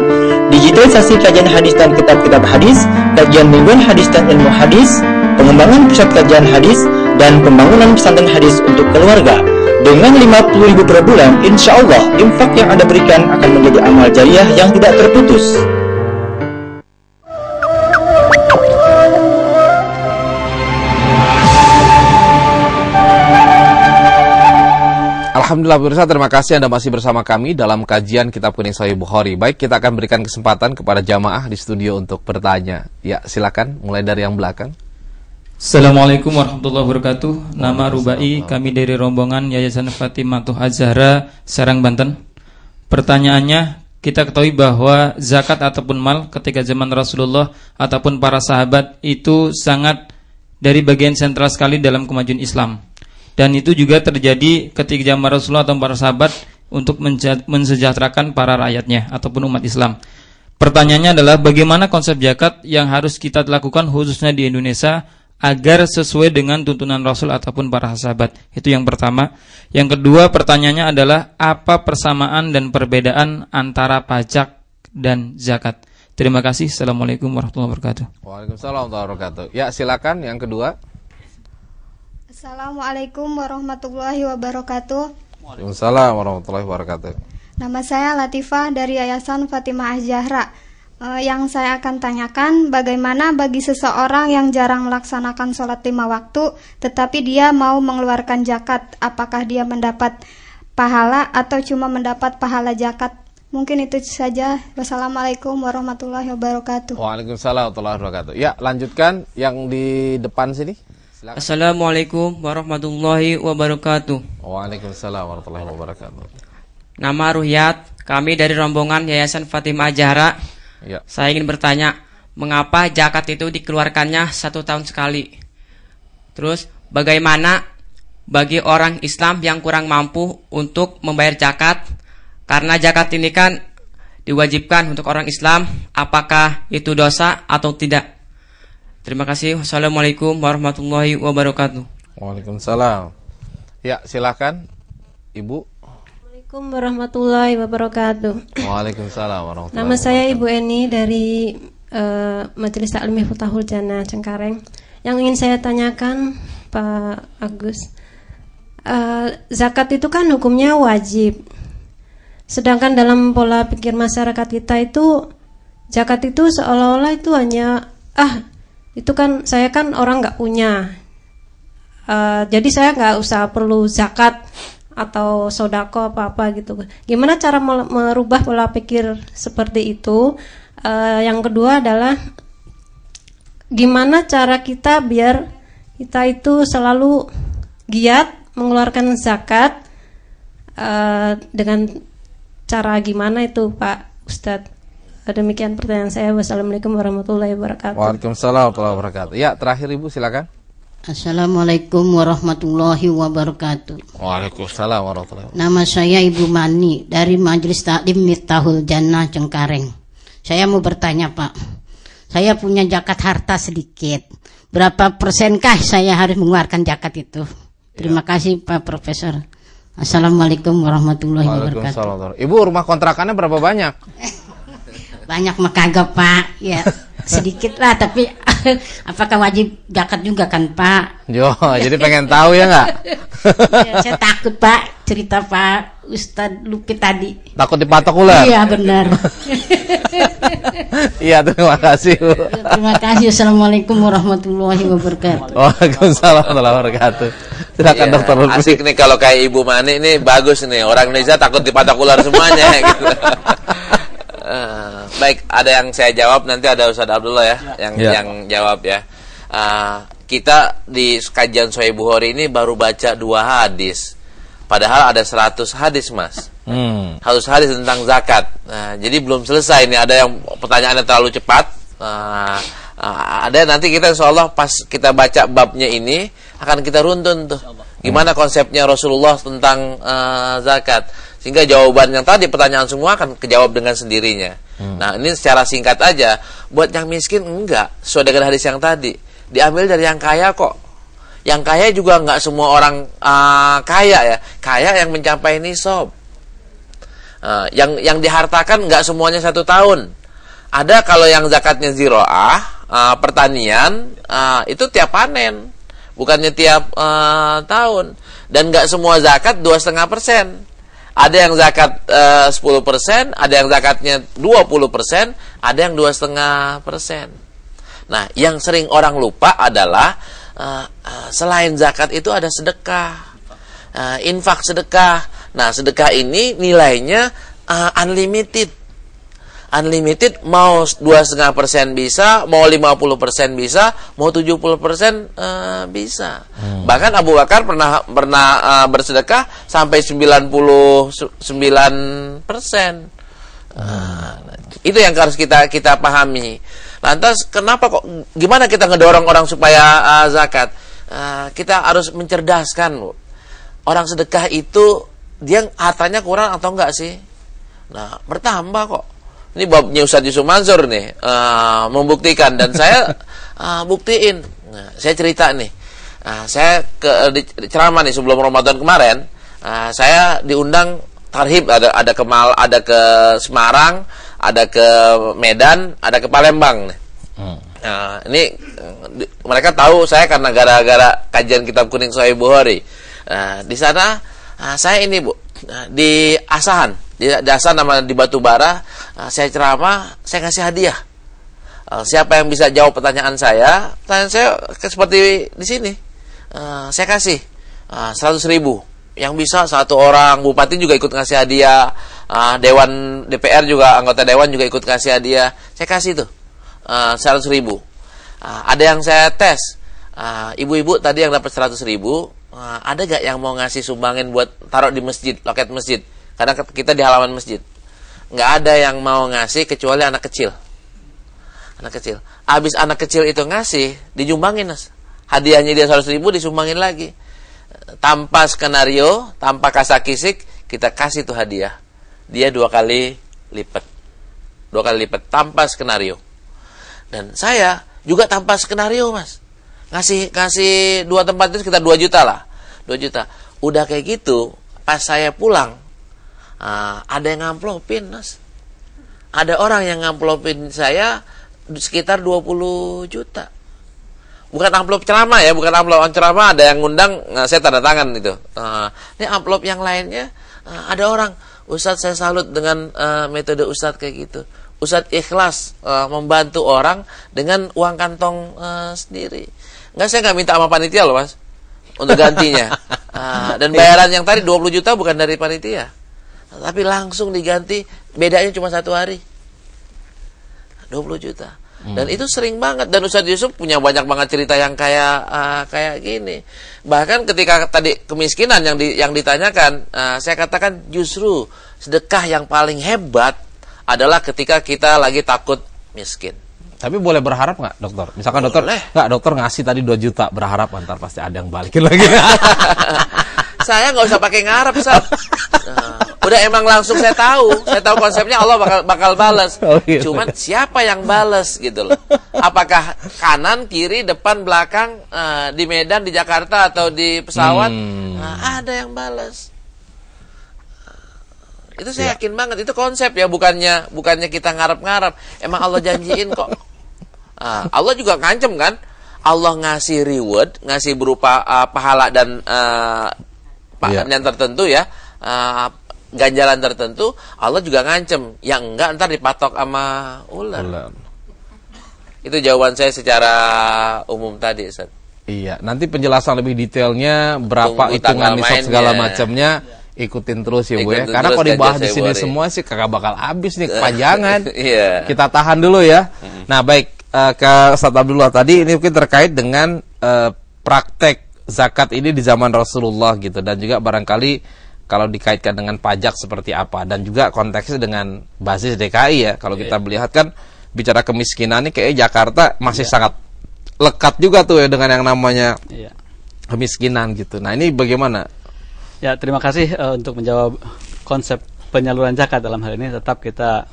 digitalisasi kajian hadis dan kitab-kitab hadis, kajian mingguan hadis dan ilmu hadis, pengembangan pusat kajian hadis, dan pembangunan pesantren hadis untuk keluarga. Dengan 50.000 per bulan, insya Allah infak yang Anda berikan akan menjadi amal jariah yang tidak terputus. Alhamdulillah pemirsa, terima kasih Anda masih bersama kami dalam kajian Kitab Kuning Sahih Bukhari. Baik, kita akan berikan kesempatan kepada jamaah di studio untuk bertanya. Ya, silakan mulai dari yang belakang. Assalamualaikum warahmatullahi wabarakatuh. Nama Rubai, kami dari rombongan Yayasan Fatimatuh Az-Zahra, Serang, Banten. Pertanyaannya, kita ketahui bahwa zakat ataupun mal ketika zaman Rasulullah ataupun para sahabat itu sangat dari bagian sentral sekali dalam kemajuan Islam. Dan itu juga terjadi ketika zaman Rasulullah atau para sahabat untuk mensejahterakan para rakyatnya ataupun umat Islam. Pertanyaannya adalah bagaimana konsep zakat yang harus kita lakukan khususnya di Indonesia agar sesuai dengan tuntunan Rasul ataupun para sahabat. Itu yang pertama. Yang kedua, pertanyaannya adalah apa persamaan dan perbedaan antara pajak dan zakat. Terima kasih. Assalamualaikum warahmatullahi wabarakatuh. Waalaikumsalam warahmatullahi wabarakatuh. Ya, silakan yang kedua. Assalamualaikum warahmatullahi wabarakatuh. Waalaikumsalam warahmatullahi wabarakatuh. Nama saya Latifah dari Yayasan Fatimah Az-Zahra. Yang saya akan tanyakan, bagaimana bagi seseorang yang jarang melaksanakan sholat 5 waktu, tetapi dia mau mengeluarkan zakat, apakah dia mendapat pahala atau cuma mendapat pahala zakat? Mungkin itu saja. Wassalamualaikum warahmatullahi wabarakatuh. Waalaikumsalam warahmatullahi wabarakatuh. Ya, lanjutkan yang di depan sini. Silakan. Assalamualaikum warahmatullahi wabarakatuh. Waalaikumsalam warahmatullahi wabarakatuh. Nama Ruhyat, kami dari rombongan Yayasan Fatimah Az-Zahra. Ya. Saya ingin bertanya, mengapa zakat itu dikeluarkannya 1 tahun sekali? Terus bagaimana bagi orang Islam yang kurang mampu untuk membayar zakat? Karena zakat ini kan diwajibkan untuk orang Islam, apakah itu dosa atau tidak? Terima kasih. Wassalamualaikum warahmatullahi wabarakatuh. Waalaikumsalam. Ya, silakan Ibu. Assalamualaikum warahmatullahi wabarakatuh. Waalaikumsalam warahmatullahi wabarakatuh. Nama saya Ibu Eni dari Majelis Taklim Miftahul Jannah Cengkareng. Yang ingin saya tanyakan Pak Agus, zakat itu kan hukumnya wajib. Sedangkan dalam pola pikir masyarakat kita itu zakat itu seolah-olah itu hanya itu kan saya kan orang nggak punya, jadi saya nggak usah perlu zakat atau sodako apa-apa gitu. Gimana cara merubah pola pikir seperti itu? Yang kedua adalah gimana cara kita biar kita itu selalu giat mengeluarkan zakat, dengan cara gimana itu Pak Ustadz? Demikian pertanyaan saya. Wassalamualaikum warahmatullahi wabarakatuh. Waalaikumsalam warahmatullahi wabarakatuh. Ya, terakhir Ibu silakan. Assalamualaikum warahmatullahi wabarakatuh. Waalaikumsalam warahmatullahi wabarakatuh. Nama saya Ibu Mani dari Majelis Taklim Miftahul Jannah Cengkareng. Saya mau bertanya Pak, saya punya zakat harta sedikit. Berapa persenkah saya harus mengeluarkan zakat itu? Terima kasih Pak Profesor. Assalamualaikum warahmatullahi wabarakatuh. Ibu, rumah kontrakannya berapa banyak? Banyak mah kagak Pak, ya sedikit lah, tapi apakah wajib zakat juga kan Pak? Jo, jadi pengen tahu ya nggak? Ya, saya takut Pak, cerita Pak Ustadz Lupit tadi. Takut dipatok ular? Iya benar. Iya, terima kasih Bu. Terima kasih. Assalamualaikum warahmatullahi wabarakatuh. Waalaikumsalam warahmatullahi wabarakatuh. Silakan Dokter Lutfi. Asik nih kalau kayak Ibu Mani ini bagus nih, orang Indonesia takut dipatok ular semuanya gitu. Baik, ada yang saya jawab, nanti ada Ustaz Abdullah ya, yang jawab ya. Kita di kajian Sahih Bukhari ini baru baca 2 hadis. Padahal ada 100 hadis, Mas. 100 hadis tentang zakat. Jadi belum selesai nih, ada yang pertanyaannya terlalu cepat. Ada nanti kita insyaallah pas kita baca babnya ini akan kita runtun tuh. Gimana konsepnya Rasulullah tentang zakat. Sehingga jawaban yang tadi pertanyaan semua akan kejawab dengan sendirinya. Nah, ini secara singkat aja. Buat yang miskin enggak, sesuai dengan hadis yang tadi. Diambil dari yang kaya kok. Yang kaya juga enggak semua orang kaya ya. Kaya yang mencapai nisab. Yang dihartakan enggak semuanya 1 tahun. Ada kalau yang zakatnya ziroah, pertanian, itu tiap panen, bukannya tiap tahun. Dan enggak semua zakat 2,5%. Ada yang zakat 10%, ada yang zakatnya 20%, ada yang 2,5%. Nah, yang sering orang lupa adalah selain zakat itu ada sedekah, infak sedekah. Nah, sedekah ini nilainya unlimited. Unlimited, mau 2,5% bisa, mau 50% bisa, mau 70% bisa. Bahkan Abu Bakar pernah bersedekah sampai 99%. Itu yang harus kita pahami. Lantas kenapa kok, gimana kita ngedorong orang supaya zakat? Kita harus mencerdaskan. Orang sedekah itu dia hartanya kurang atau enggak sih? Nah, bertambah kok. Ini babnya Ustaz Yusuf Mansur nih, membuktikan, dan saya buktiin. Nah, saya cerita nih, saya di ceramah nih sebelum Ramadan kemarin, saya diundang tarhib, ada ke Semarang, ada ke Medan, ada ke Palembang nih. Ini mereka tahu saya karena gara-gara kajian kitab kuning Sahih Bukhari. Di sana saya ini Bu, di Asahan. Di Asahan nama di Batubara, saya ceramah, saya ngasih hadiah. Siapa yang bisa jawab pertanyaan saya seperti di sini, saya kasih 100.000. Yang bisa 1 orang, bupati juga ikut ngasih hadiah, dewan DPR juga, anggota dewan juga ikut ngasih hadiah. Saya kasih tuh 100.000. Ada yang saya tes, ibu-ibu tadi yang dapat 100.000, ada gak yang mau ngasih sumbangin buat taruh di masjid, loket masjid? Karena kita di halaman masjid. Nggak ada yang mau ngasih kecuali anak kecil. Anak kecil. Habis anak kecil itu ngasih, dijumbangin, Mas. Hadiahnya dia 100.000, disumbangin lagi. Tanpa skenario, tanpa kasak-kisik, kita kasih tuh hadiah. Dia 2 kali lipat. 2 kali lipat tanpa skenario. Dan saya juga tanpa skenario, Mas. Ngasih 2 tempat itu sekitar 2 juta lah. 2 juta. Udah kayak gitu, pas saya pulang, ada yang ngamplopin, Mas. Ada orang yang ngamplopin saya sekitar 20 juta. Bukan amplop ceramah ya, bukan amplop ceramah, ada yang ngundang, saya tanda tangan itu. Ini amplop yang lainnya, ada orang, Ustadz saya salut dengan metode Ustadz kayak gitu. Ustadz ikhlas membantu orang dengan uang kantong sendiri. Saya nggak minta sama panitia loh, Mas, untuk gantinya. Dan bayaran yang tadi 20 juta bukan dari panitia, tapi langsung diganti, bedanya cuma 1 hari, 20 juta. Dan itu sering banget. Dan Ustadz Yusuf punya banyak banget cerita yang kayak gini. Bahkan ketika tadi kemiskinan yang ditanyakan, saya katakan justru sedekah yang paling hebat adalah ketika kita lagi takut miskin. Tapi boleh berharap nggak, dokter? Misalkan dokter ngasih tadi 2 juta, berharap ntar pasti ada yang balikin lagi. Saya nggak usah pakai ngarep, Ustaz. Udah emang langsung saya tahu konsepnya Allah bakal balas. Gitu. Cuman siapa yang balas gitu loh? Apakah kanan, kiri, depan, belakang, di Medan, di Jakarta atau di pesawat? Ada yang balas. Itu saya yakin banget, itu konsep ya, bukannya kita ngarep-ngarep. Emang Allah janjiin kok. Allah juga ngancem kan? Allah ngasih reward, ngasih berupa pahala dan yang tertentu ya, ganjaran tertentu. Allah juga ngancem, yang enggak ntar dipatok sama ular. Itu jawaban saya secara umum tadi, Ustaz. Iya, nanti penjelasan lebih detailnya berapa hitungan nisab segala macamnya, ikutin terus ya Bu ya. Karena kalau dibahas di sini semua sih kagak bakal habis nih, kepanjangan. Kita tahan dulu ya. Nah, baik, ke Ustaz Abdullah tadi ini mungkin terkait dengan praktek zakat ini di zaman Rasulullah gitu, dan juga barangkali kalau dikaitkan dengan pajak seperti apa, dan juga konteksnya dengan basis DKI ya. Kalau kita melihat kan bicara kemiskinan ini kayak Jakarta masih sangat lekat juga tuh ya dengan yang namanya kemiskinan gitu. Nah, ini bagaimana? Ya, terima kasih untuk menjawab konsep penyaluran zakat dalam hal ini. Tetap kita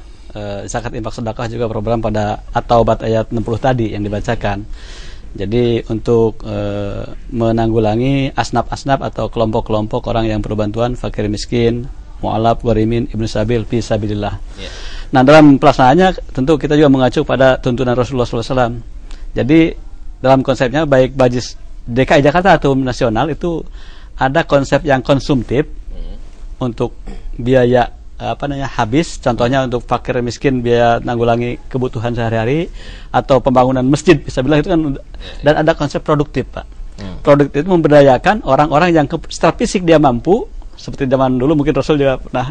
zakat infak sedekah juga program pada At-Taubah ayat 60 tadi yang dibacakan. Jadi untuk menanggulangi asnaf-asnaf atau kelompok-kelompok orang yang perlu bantuan, fakir miskin, mu'alaf, gharimin, ibnu sabil, fi sabilillah. Nah, dalam pelaksanaannya tentu kita juga mengacu pada tuntunan Rasulullah SAW. Jadi dalam konsepnya baik Bajis DKI Jakarta atau nasional itu ada konsep yang konsumtif untuk biaya habis, contohnya untuk fakir miskin biaya nanggulangi kebutuhan sehari-hari atau pembangunan masjid bisa bilang itu kan, dan ada konsep produktif, Pak. Produktif itu memberdayakan orang-orang yang secara fisik dia mampu, seperti zaman dulu mungkin Rasul juga pernah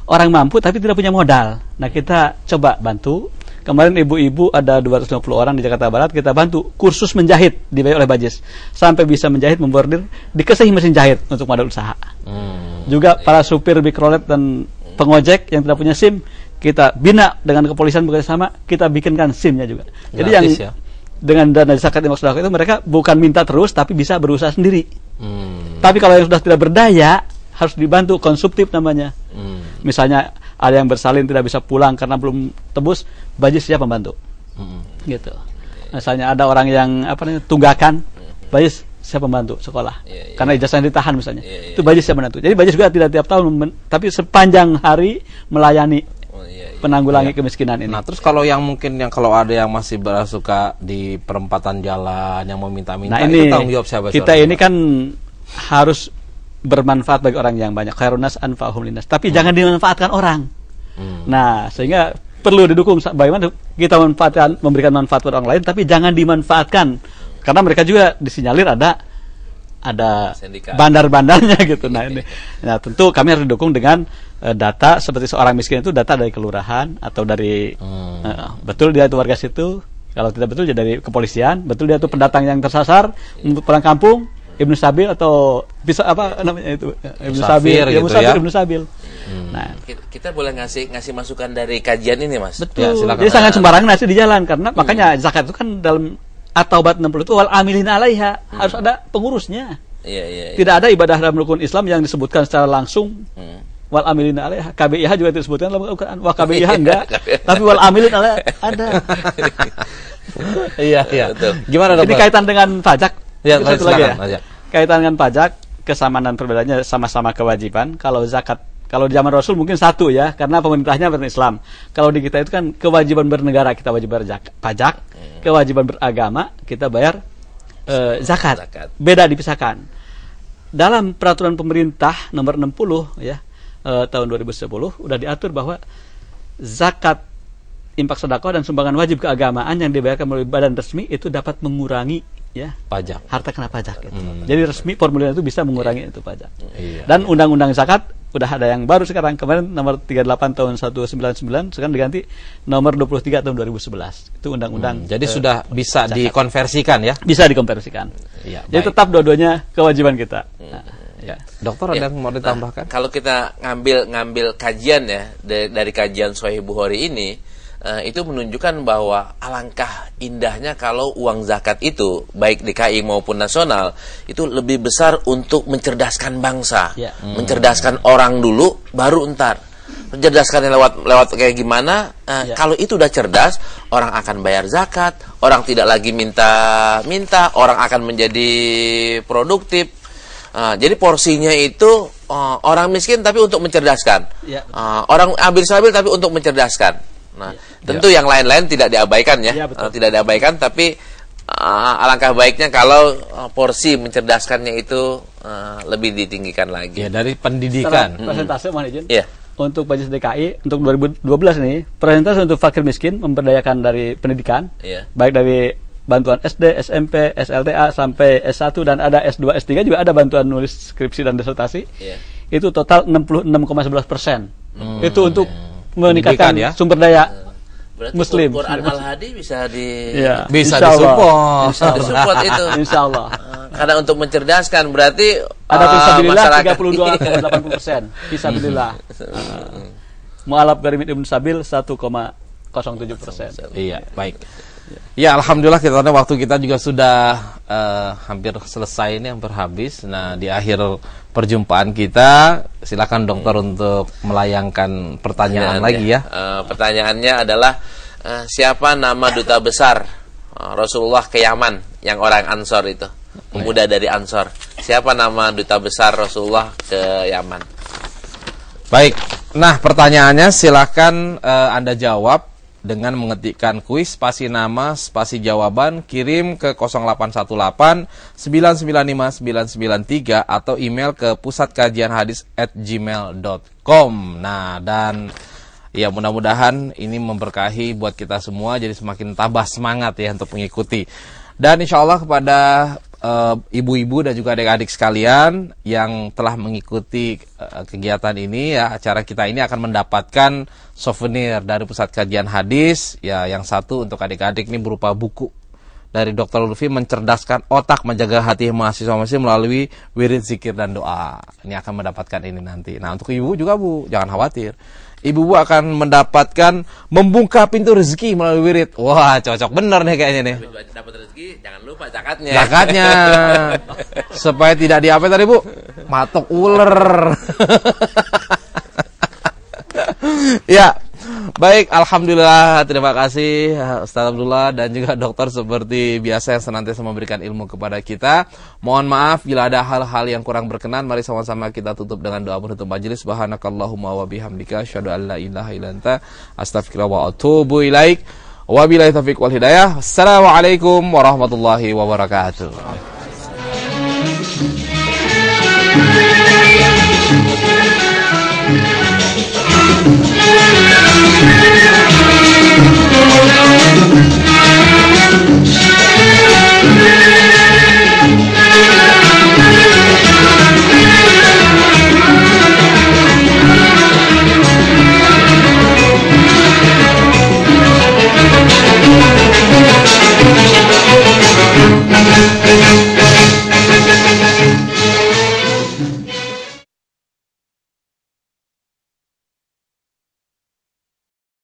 orang mampu tapi tidak punya modal. Nah, kita coba bantu. Kemarin ibu-ibu ada 250 orang di Jakarta Barat, kita bantu kursus menjahit dibayar oleh Bajis sampai bisa menjahit, membordir, dikasih mesin jahit untuk modal usaha. Juga para supir mikrolet dan pengojek yang tidak punya SIM kita bina dengan kepolisian bekerjasama, kita bikinkan SIM-nya juga. Jadi yang dengan dana zakat infak sedekah itu mereka bukan minta terus tapi bisa berusaha sendiri. Tapi kalau yang sudah tidak berdaya harus dibantu, konsumtif namanya. Misalnya ada yang bersalin tidak bisa pulang karena belum tebus, Bajis siap membantu. Gitu. Misalnya ada orang yang tunggakan, Bajis siap membantu sekolah. Karena ijazahnya ditahan misalnya. Itu Bajis siap membantu. Jadi Bajis juga tidak tiap tahun tapi sepanjang hari melayani penanggulangi kemiskinan ini. Nah, terus kalau yang mungkin kalau ada yang masih berasuka di perempatan jalan yang mau minta-minta, nah, ini itu tanggung jawab siapa? Kita ini kan harus bermanfaat bagi orang yang banyak. Khairun nas anfa'uhum linnas. Tapi jangan dimanfaatkan orang. Nah, sehingga perlu didukung bagaimana kita memberikan manfaat kepada orang lain, tapi jangan dimanfaatkan karena mereka juga disinyalir ada bandar-bandarnya gitu. Nah, tentu kami harus didukung dengan data seperti seorang miskin itu data dari kelurahan atau dari betul dia itu warga situ. Kalau tidak betul ya dari kepolisian. Betul dia itu pendatang yang tersasar untuk pulang kampung. Ibnu Sabil atau bisa Ibnu Sabil, gitu ya. Ibnu Sabil. Nah, kita boleh ngasih masukan dari kajian ini, Mas. Betul. Ya, jadi sangat sembarangan ngasih di jalan karena makanya zakat itu kan dalam At-Taubah 60 itu wal amilin 'alaiha, harus ada pengurusnya. Tidak ada ibadah dalam rukun Islam yang disebutkan secara langsung wal amilin 'alaiha. KBIH juga disebutkan dalam Al-Qur'an. Wah, KBIH enggak, tapi wal amilin 'alaiha ada. Iya. Gimana, Dok? Ini kaitan dengan pajak. Ya, satu lagi ya. Kaitan dengan pajak, kesamaan dan perbedaannya sama-sama kewajiban. Kalau zakat, kalau di zaman Rasul mungkin satu ya, karena pemerintahnya Islam. Kalau di kita itu kan kewajiban bernegara, kita wajib bayar pajak, kewajiban beragama, kita bayar zakat. Beda, dipisahkan. Dalam peraturan pemerintah nomor 60 ya, tahun 2010 udah diatur bahwa zakat, infak sedekah dan sumbangan wajib keagamaan yang dibayarkan melalui badan resmi itu dapat mengurangi pajak, harta kena pajak gitu. Jadi resmi formulir itu bisa mengurangi itu pajak. Dan undang-undang zakat udah ada yang baru sekarang, kemarin nomor 38 tahun 1999, sekarang diganti nomor 23 tahun 2011. Itu undang-undang. Jadi sudah bisa zakat dikonversikan ya? Bisa dikonversikan. Jadi tetap dua-duanya kewajiban kita. Dokter ada yang mau ditambahkan? Kalau kita ngambil kajian ya dari kajian Sahih Bukhari ini, itu menunjukkan bahwa alangkah indahnya kalau uang zakat itu baik DKI maupun nasional itu lebih besar untuk mencerdaskan bangsa, mencerdaskan orang dulu, baru entar mencerdaskannya lewat kayak gimana. Kalau itu udah cerdas, orang akan bayar zakat, orang tidak lagi minta, orang akan menjadi produktif. Jadi porsinya itu orang miskin tapi untuk mencerdaskan, orang ambil sabil tapi untuk mencerdaskan. Nah, tentu yang lain-lain tidak diabaikan ya, tidak diabaikan, tapi alangkah baiknya kalau porsi mencerdaskannya itu lebih ditinggikan lagi. Ya, dari pendidikan. Persentase mohon izin. Untuk Bajis DKI untuk 2012 nih, persentase untuk fakir miskin memberdayakan dari pendidikan, baik dari bantuan SD, SMP, SLTA sampai S1 dan ada S2, S3 juga ada bantuan nulis skripsi dan disertasi. Itu total 66,11%. Itu untuk meningkatkan sumber daya berarti Muslim. Quran Al-Hadi bisa bisa disupport. Disupport itu. Insyaallah. Karena untuk mencerdaskan berarti ada fisabilillah 32,80%. Fisabilillah. Mu'alaf Garimin Ibn Sabil 1,07%. Iya, baik. Ya, alhamdulillah karena waktu kita juga sudah hampir selesai ini, hampir habis. Nah, di akhir perjumpaan kita, silakan dokter untuk melayangkan pertanyaan lagi ya. Pertanyaannya adalah siapa nama duta besar Rasulullah ke Yaman yang orang Ansor itu, pemuda dari Ansor? Siapa nama duta besar Rasulullah ke Yaman? Baik. Nah, pertanyaannya silakan Anda jawab dengan mengetikkan kuis spasi nama spasi jawaban, kirim ke 0818 995 993 atau email ke pusatkajianhadis@gmail.com. Nah, dan ya mudah-mudahan ini memberkahi buat kita semua, jadi semakin tambah semangat ya untuk mengikuti. Dan insya Allah kepada ibu-ibu dan juga adik-adik sekalian yang telah mengikuti kegiatan ini ya, acara kita ini akan mendapatkan souvenir dari Pusat Kajian Hadis ya. Yang satu untuk adik-adik ini berupa buku dari Dr. Lutfi, Mencerdaskan Otak Menjaga Hati Mahasiswa-mahasiswa melalui wirid, zikir, dan doa. Ini akan mendapatkan ini nanti. Nah, untuk ibu juga Bu, jangan khawatir, ibu akan mendapatkan membuka pintu rezeki melalui wirid. Wah, cocok bener nih kayaknya nih. Dapat rezeki, jangan lupa zakatnya. Zakatnya. Supaya tidak diapa tadi Bu? Matok ular. Ya. Baik, alhamdulillah, terima kasih Ustaz Abdullah dan juga dokter seperti biasa yang senantiasa memberikan ilmu kepada kita. Mohon maaf bila ada hal-hal yang kurang berkenan. Mari sama-sama kita tutup dengan doa penutup majelis. Subhanakallahumma wa bihamdika asyhadu an la ilaha illa anta astaghfiruka wa atubu ilaik. Wabillahi taufiq wal hidayah. Assalamualaikum warahmatullahi wabarakatuh.